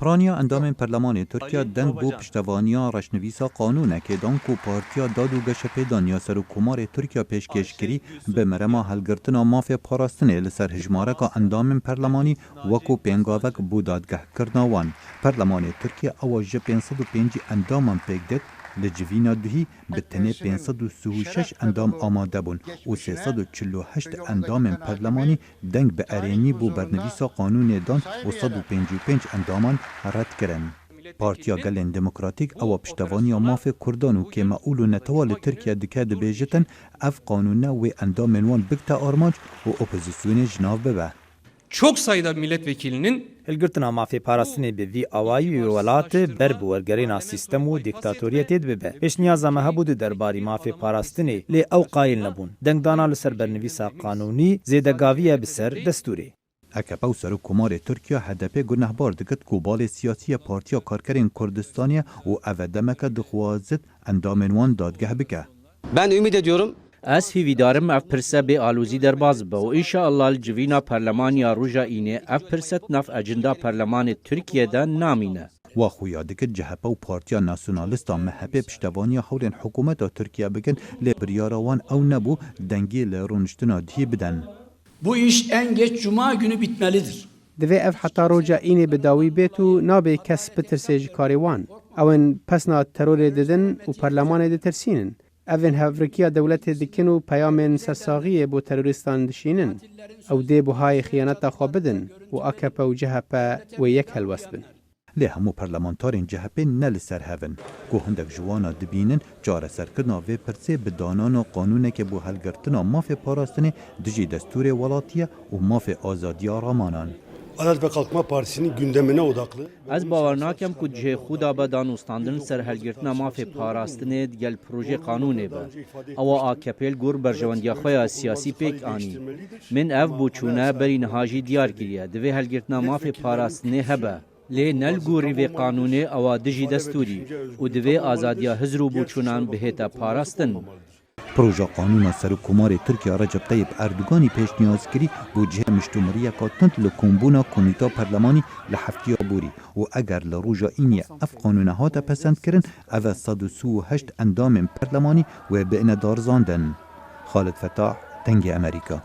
پرانیا اندام پرلمان ترکیه دنگ بو پشتوانیا رشنویسا قانونه که دانکو پارتیا دادو گشه پیدان یا سر کمار ترکیه پیشکش کری به مرما هلگرتنا مافیا پاراستنه لسر هجمارکا اندام پرلمانی وکو پینگاوک بو دادگه کرناوان. پرلمان ترکیه اواج 505 اندامان پیک دید لجوینا دهی به تنه 536 اندام آماده بون و 348 اندام پرلمانی دنگ به ارینی بو برنویسا قانون دان و 155 اندامان رد کرن. پارتیا گلن دموکراتیک او پشتوانی ماف کردانو که معولو نتوال ترکیه دکه دبیجتن اف قانونه و اندام وان بکتا آرمانج و اپوزیسیون جناv ببه. Çok sayıda milletvekilinin Hilgirtina mafê parastinê bi vî awayî wê welatê ber bi wergerîna sîstem û dîktatoriyetê dibibe. Pêşniyaza me hebû di derbarî mafê parastinê lê ew qayîl nebûn. Dengdana li ser bernivîsa qanûnî zêdegaviye bi ser destûrê. AKP و سرکومار ترکیه HDP گنهبار دکت کوبال سیاسی پارتیا کارکرین کردستانیه و اودمک دخوازت اندام وان دادگه بکه. Ben ümit ediyorum. Ez hîvîdarim ev pirse bê alûzî derbas be û înşaallah li civîna perlemaniya Rûja Înê ev pirset nav ecenda perlemanê Tirkiyeyê namîne. و خویا دکت CHP و پارتیا ناسیونالیستا MHP پشتوانی حولین حکومت ترکیه بکن لی بریاروان او نبو دنگی لی رونشتنا دی بدن. Bu iş en geç Cuma günü bitmelidir. Divê ev heta roja înê bi dawî bêt û nabe kes bitirse ji karê wan. Ew pesna terorê didin û perlemanê ditirsînin. Evên hevrekiya dewletê dikin û peyamên sersaxiyê bo terorîstan dişînin. Ew dê buhayê xıyaneta xwe bidin û AKP û CHP wê yek helwest bin. لی همو پرلمانتارین CHP نل سر هفن که هندک جوانا دبینن جاره سرکرنا و پرسه بدانان و قانونه که بو هلگرتنا ماف پاراستنه دجی دستور ولاتیه و ماف آزادی رامانان. Adalet ve Kalkınma Partisi'nin gündemine odaklı. Ez bawer nakim ku cihê xwe da be danûstandin ser helgirtina mafê parastinê gel proje qanûnê be. Ewa AKP li gor berjewendiya xwe ya siyasî pêk anî. Min ev boçûne berî niha jî diyar kiriye. Divê helgirtina mafê parastinê hebe. Lê nel gorî vê qanûnê ewa dijî destûrî û divê azadiya hizr û boçûnan bihête parastin. پروژه قانون سرکومار ترکیه رجب طیب اردوغانی پیشنیاز کری بو جهه مشتومریه کاتنت لکومبونا کمیتا پرلمانی لحفتیا بوری و اگر لروجا اینی اف قانونه ها تا پسند کرن او 138 اندام پرلمانی و بین دارزاندن. خالد فتاح، تنگ امریکا.